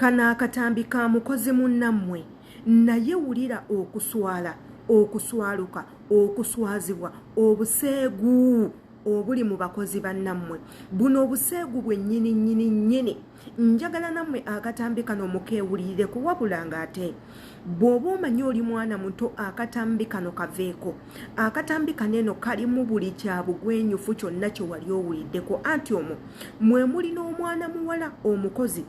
Kana akatambi ka mukozi munnammwe naye wulira okuswala okuswaluka okuswazibwa obuseegu obuli mu bakozi bannammwe buno obuseegu bwe nnyini njagala nammwe akatambi kano mukeewulirire kuwabula ng'ate bw'oba omanyi oli mwana muto akatambi kano kaveeko akatambi kaneno kalimu buli kyabugwenyufu kyonna kye wali owuliddeko anti omwo mwe mulina omwana muwala omukozi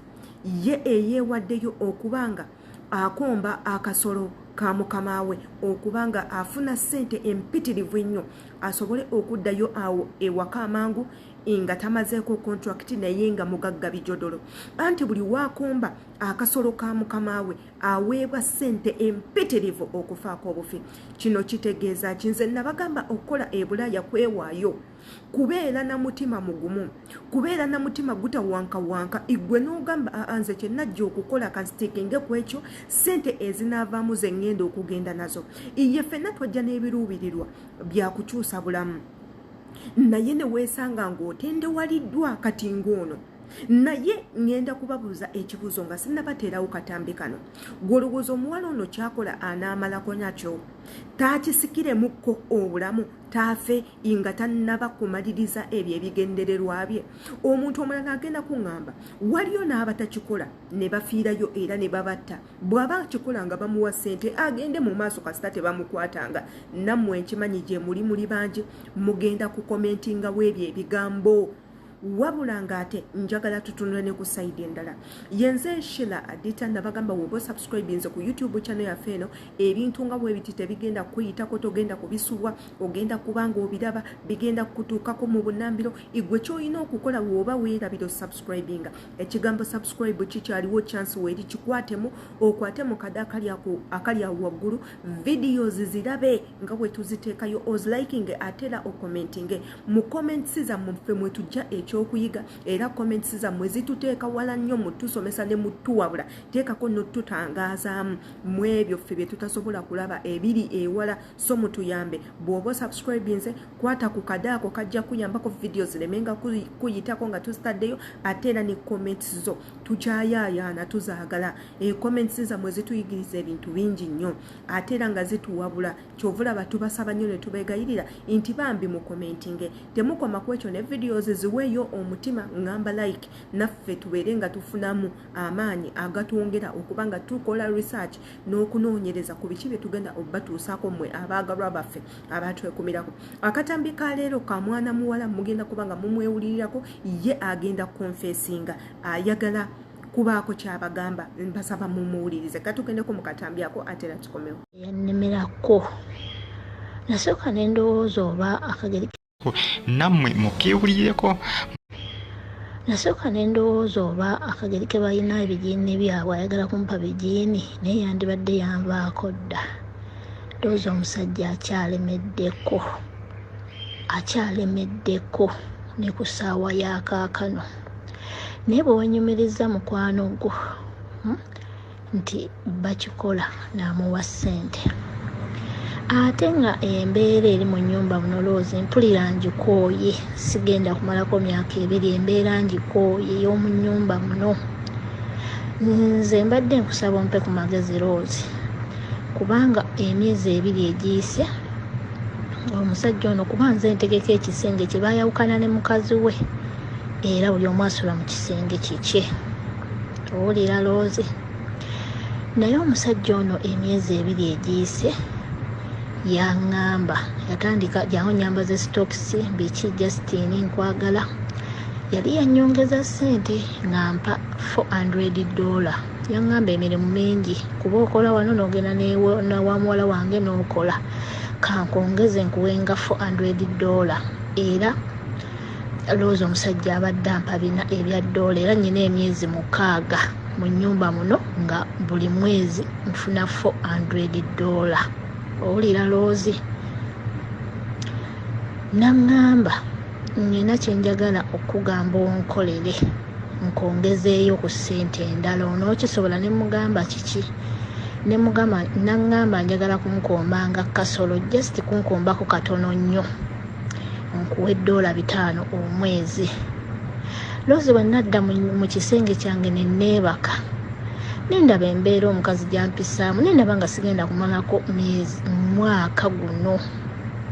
ye eyeewaddeyo okubanga akomba akasolo ka mukama we okubanga afuna ssente empitirivu ennyo asobole okuddayo awo ewaka amangu nga tamazeeko contract naye nga mugagga bijodolo anti buli waakomba akasolo ka mukama we aweebwa ssente empitirivu okufaako obufi kino kitegeeza kinze nabagamba okukola ebulaaya kwewaayo kubeera na mutima mugumu kubeera na mutima gutawankawanka igwe n'ogamba anze kye najja okukola kanstikinge ku ekyo ssente ezinaavaamu ze ŋŋenda okugenda nazo ye ffenna twajja n'ebiruubirirwa byakukyusa bulamu naye ne weesanga ng'otendewaliddwa kati ng'ono naye ngenda kubabuuza ekibuuzo nga sinnabateerawo katambi kano gwolowooza omuwala ono kyakola anaamalako nakyo taakisikiremukko obulamu taafe nga tannaba kumaliriza ebyo ebigendererwa bye omuntu omulala agenda kuŋŋamba waliyo n'abatakikola ne bafiirayo era ne babatta bw'aba kikola nga bamuwa ssente agende mu maaso kasita tebamukwatanga nammwe nkimanyi gye muli bangi mugenda kukomentingawo ebyo ebigambo wabula ng'ate njagala tutunule ne ku sayidi endala yenze Sheila Adita nabagamba woba subscribinze ku YouTube channel yaffe eno ebintu nga bwe biti tebigenda kuyitako togenda kubisuwa ogenda kubanga obiraba bigenda kutuukako mu bunambiro igwe ky'olina okukola woba weerabira subscribinga ekigambo subscribe kikyaliwo chance weeri kikwatemu okwatemu kada akali awo waggulu videos zirabe nga bwe tuziteekayo ozliking atera okomentinge mu comments zammwe ffe mwe tujja ekyokuyiga era comments zammwe zituteeka wala nnyo mutusomesa ne mutuwabula teekako notutangazaamu mu ebyo ffe bye tutasobola kulaba ebiri ewala so mutuyambe bw'oba subscribinze kwata ku kadaako kajja kuyambako videos ziremenga kuyitako nga tuzitaddeyo ate era ne comments zo tukyayayaana tuzaagala comments zammwe zituyigiriza ebintu bingi nnyo ate era nga zituwabula kyovulaba tubasaba nnyo ne tubeegayirira nti bambi mu commentinge temukoma ku ekyo ne videos ziweeyo omutima ngamba like naffe tubeere nga tufunamu amaanyi agatwongera okubanga tukola research n'okunoonyereza ku biki bye tugenda obatuusaako mmwe abaagalwa baffe abatwekumirako akatambi ka leero ka mwana muwala mugenda kubanga mumwewulirirako ye agenda confessinga ayagala kubaako kyabagamba mbasaba mumuwulirize katugendeko mu katambi ako ate era tukomewo yannemerako nasooka ne ndowooza oba akageri nammwe mukeewulireko nasooka ne ndowooza oba akageri ke balina ebijiini byabwe ayagala kumpa bijiini naye yandibadde yanvaako dda ndowooza omusajja akyalemeddeko ne ku ssaawa y'akaakano naye bwe wanyumiriza mukwano gwo nti bakikola n'amuwa ssente ate nga embeera eri mu nnyumba muno loozi mpulira ngikooye sigenda kumalako myaka 2 embeera ngikooye ey'omu nnyumba muno nze mbadde nkusaba ompe ku magezi loozi kubanga emyezi 2 egiyise omusajja ono kuba nze ntegeka ekisenge kye baayawukana ne mukazi we era buli omu asula mu kisenge kikye owulira loozi naye omusajja ono emyezi 2 egiyise yaŋŋamba yatandika jangu nyambaze stokisi biki Justin nkwagala yali yanyongeza ssente ng'ampa $400 yaŋŋamba emirimu mingi kuba okola wano n'ogenda nawa muwala wange n'okola kankongeze nkuwenga $400 era loozi omusajja abadde ampa bina ebya $, era nnyina emyezi 6 mu nnyumba muno nga buli mwezi nfuna $400 owulira loozi naŋŋamba nina kyenjagala okugamba onkolere nkongezeeyo ku ssente endala onookisobola ne mugamba kiki ne mugamba naŋŋamba njagala kunkombanga kasolo just kunkombako katono nnyo nkuwe $5 omwezi loozi bwe nadda mu kisenge kyange ne neebaka nendaba embeera omukazi gyampisaamu nendaba nga sigenda kumalako mwaka guno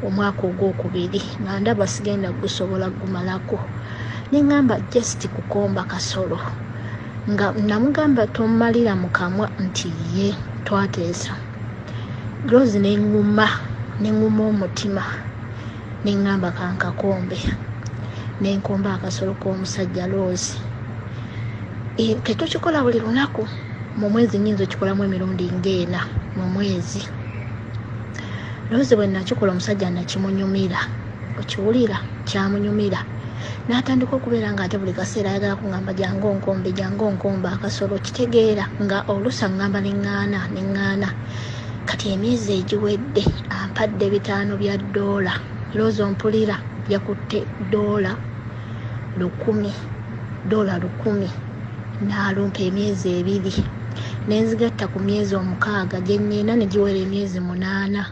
omwaka ogwokubiri nga ndaba sigenda gusobola gumalako neŋŋamba just kukomba kasolo nga namugamba tomalira mu kamwa nti ye twateesa Rose neŋŋuma omutima neŋŋamba kankakombe nenkomba akasolo k'omusajja Rose tetokikola buli lunaku mu mwezi nyinza okikolamu emirundi ng'ena mu mwezi Rose bwe nakikola omusajja nakimunyumira okiwulira kyamunyumira n'atandika okubeera nga ate buli kaseera ayagala kuŋŋamba jangu onkombe akasolo kitegeera nga oluusi aŋŋamba neŋŋaana kati emyezi egiwedde ampadde $5 bya $. Rose ompulira yakutte $1,000 n'alumpa emyezi 2 nenzigatta ku myezi 6 gye nnyina ne giwera emyezi 8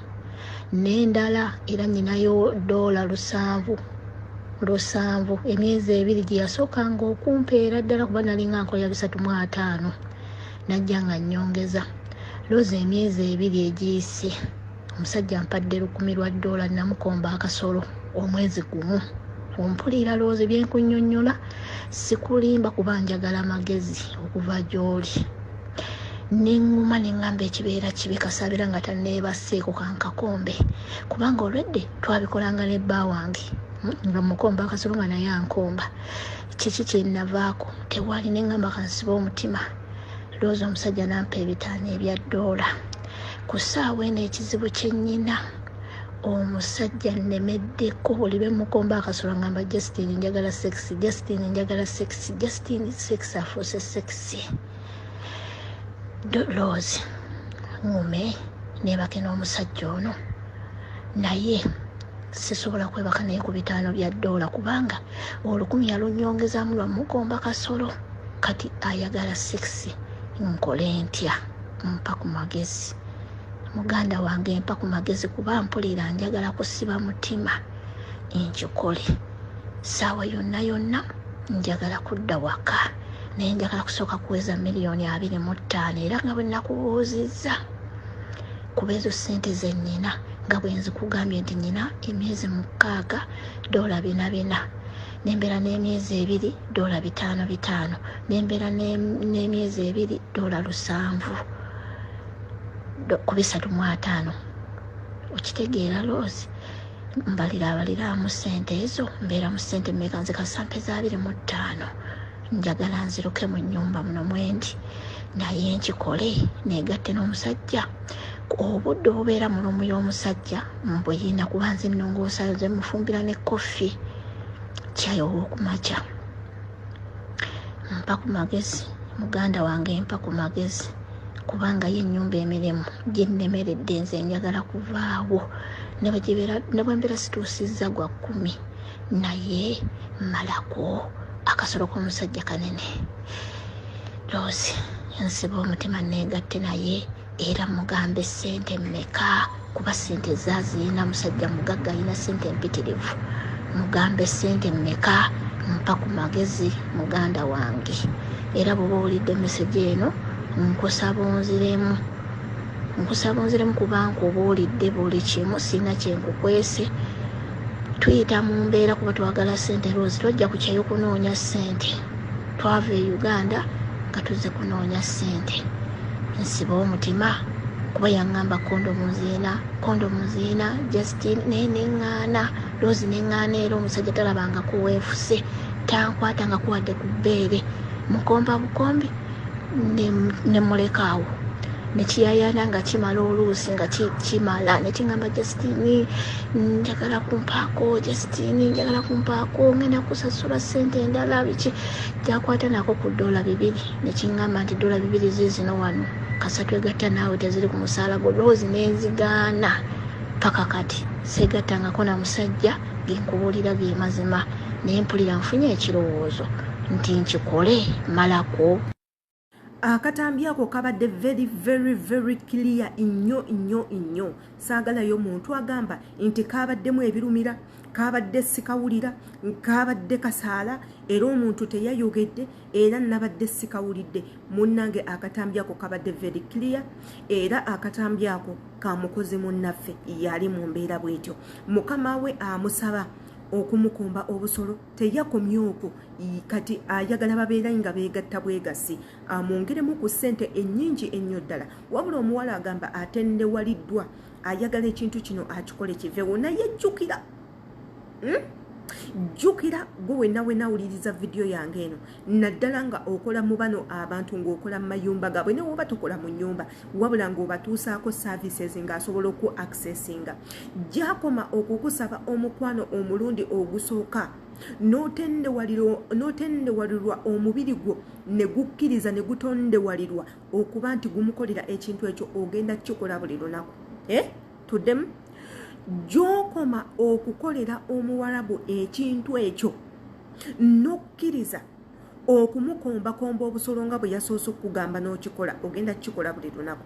n'endala era nnyinayo $7 emyezi 2 gye yasookanga okumpeera ddala kuba nalinga nkola 305 najja nga nnyongeza Rose emyezi 2 egiyise omusajja ampadde $10 namukomba akasolo omwezi gumu ompulira Rose byenkunnyonnyola sikulimba kuba njagala amagezi okuva gy'oli neŋŋuma neŋŋamba ekibeera kibi kasaabira nga tanneebaseeko kankakombe kubanga olwedde twabikolanga ne bba wange nga mukomba akasolo nga naye ankomba kiki kyenavaako tewali neŋŋamba kansiba omutima Rose omusajja nampa $5 ebya $. Ku ssaawa eno ekizibu kyennyina omusajja nnemeddeko buli be mukomba akasolo ngamba Justine njagala sex Justine sex afuuse sexy Rose ngume neebake n'omusajja ono naye sisobola kwebaka naye ku $5 bya $, kubanga 1,000 yalunyongezaamu lwa mukomba kasolo kati ayagala sexy nkole ntya mpa ku magezi muganda wange mpa ku magezi kuba mpulira njagala kusiba mutima nkikole ssaawa yonna njagala kudda waka naye njagala kusooka kuweza $225,000 era nga bwe nakubuuzizza kuba ezo ssente ze nnina nga bwe nzikugambye nti nnina emyezi 6 $400 nembeera n'emyezi 2 $500 nembeera n'emyezi 2 $700 ku 350 okitegeera Rose mbalira mu ssente ezo mbeera mu ssente mmeka nze kasampe za 25 njagala nziruke mu nnyumba muno mwendi naye nkikole neegatte n'omusajja obudde obubeera mu lumu y'omusajja mbuyina kuba nze nnongoosa nze mufumbira ne koffi kyayo ow'okumakya mpa ku magezi muganda wange mpa ku magezi kubanga ye ennyumba emirimu ginnemeredde nze njagala kuvaawo ne bwe mbeera situusizza gwa 10 naye malako akasolo k'omusajja kanene Rose nsiba omutima neegatte naye era mugambe ssente mmeka kuba ssente zaaziyina musajja mugagga alina ssente empitirivu mugambe ssente mmeka mpa ku magezi muganda wange era bw'oba owulidde meseji eno nkusaba onziremu kuba nkubuulidde buli kimu sirina kyenkukwese tuyita mu mbeera kuba twagala ssente Rose tojja kukyayo kunoonya ssente twava e Uganda nga tuzze kunoonya ssente nsiba omutima kuba yaŋŋamba kondomu nziina Justine naye neŋŋaana Rose neŋŋaana era omusajja talabanga kuweefuse tankwata nga kuwadde ku bbeere mukomba bukombi nemulekaawo nekiyayana nga kimala oluusi nga kimala nekiŋŋamba Justine njagala kumpaako ngenda kusasula ssente endala biki jakwata nako ku $200 nekiŋŋamba nti $200 zizino wano kasatu egatta naawe teziri ku musaala gwo Rose nezigaana paka kati seegattangako na musajja genkubuulira ge mazima naye mpulira nfunye ekirowoozo nti nkikole malako akatambi ako kabadde very clear nnyo saagalayo muntu agamba nti kabaddemu ebirumira kabadde sikawulira kabadde kasaala era omuntu teyayogedde era nabadde sikawulidde munnange akatambi ako kabadde very clear era akatambi ako kamukozi munnaffe yali mu mbeera bwetyo mukama we amusaba okumukomba obusolo teyakomye okwo kati ayagala babeera nga beegatta bwegasi amwongeremu ku ssente ennyingi ennyo ddala wabula omuwala agamba atendewaliddwa ayagala ekintu kino akikole kiveewo naye jjukira gwe wenna awuliriza vidiyo yange eno naddala nga okola mu bano abantu ng'okola mu mayumba gaabwe ne woba tokola mu nnyumba wabula ng'obatuusaako services ng'asobola oku accessinga gyakoma okukusaba omukwano omulundi ogusooka n'otendewalirwa omubiri gwo ne gukkiriza ne gutondewalirwa okuba nti gumukolera ekintu ekyo ogenda kikola buli lunaku tuddemu gy'okoma okukolera omuwarabu ekintu ekyo n'okkiriza okumukombakomba obusolo nga bwe yasoose okugamba n'okikola ogenda kukikola buli lunaku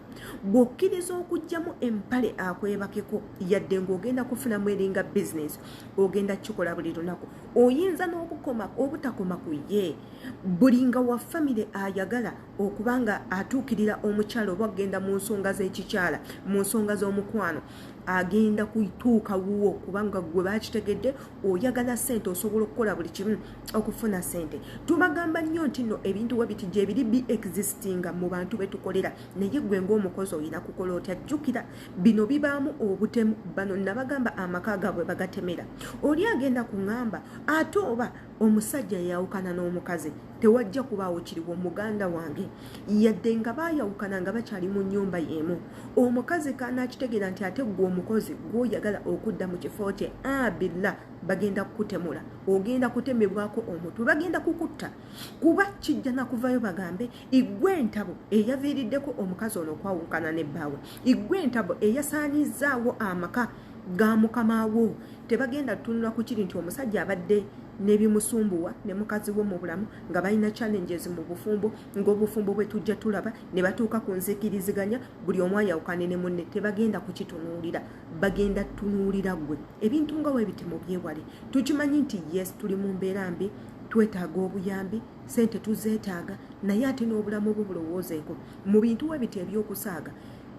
bw'okkiriza okugyamu empale akwebakeko yadde ng'ogenda kufunamu eringa bizinesi ogenda kukikola buli lunaku oyinza n'okukoma obutakoma ku ye buli nga wa famire ayagala okuba nga atuukirira omukyalo oba agenda mu nsonga z'ekikyala mu nsonga z'omukwano agenda kuituuka wuwo kubanga gwe bakitegedde oyagala ssente osobola okukola buli kimu okufuna ssente tubagamba nnyo nti nno ebintu we biti gye biri bi-existinga mu bantu betukolera naye gwe ng'omukozi olina kukola otya jjukira bino bibaamu obutemu bano nabagamba amaka gaabwe bagatemera oli agenda kuŋŋamba ate oba omusajja yawukana n'omukazi tewajja kubaawo kiriwo muganda wange yadde nga baayawukana nga bakyali mu nnyumba y'emu omukazi kaanaakitegeera nti ate gwe omukozi gw'oyagala okudda mu kifo kye billa bagenda kukutemula ogenda kutemebwako omutwe bagenda kukutta kuba kijja nakuvayo bagambe igwe entabo eyaviiriddeko omukazi ono okwawukana n'ebbaawe igwe entabo eyasaanyizaawo amaka ga mukamaawo tebagenda tutunula ku kiri nti omusajja abadde nebimusumbuwa ne mukazi wo mu bulamu nga balina challenges mu bufumbo ng'obufumbo bwe tujja tulaba ne batuuka ku nzikiriziganya buli omu ayawukane ne munne tebagenda kukitunuulira bagenda tunuulira gwe ebintu nga we biti mu byewale tukimanyi nti yes tuli mu mbeera mbi twetaaga obuyambi ssente tuzeetaaga naye ate n'obulamu bwo bulowoozeeko mu bintu we biti ebyokusaaga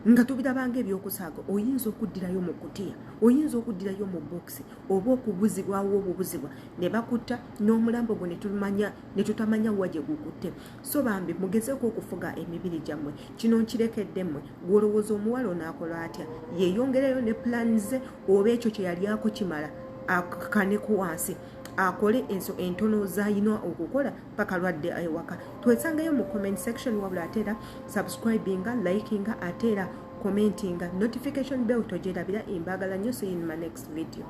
nga tubirabanga ebyokusaaga oyinza okuddirayo mu kutiya oyinza okuddirayo mu bokisi oba okubuzibwawo obubuzibwa ne bakutta n'omulambo gwo ne tutamanya wa gye gukutte so bambi mugezeeko okufuga emibiri gyammwe kino nkirekedde mmwe gw'olowooza omuwala onaakola atya yeeyongereyo ne pulaani ze oba ekyo kye yali akukimala akaneku wansi akole enso entono zayina okukola paka lwadde ewaka twesangayo mu comment section wabula atera subscribinga likinga atera commentinga notification bell tojerabira imbagala nnyo see you in my next video.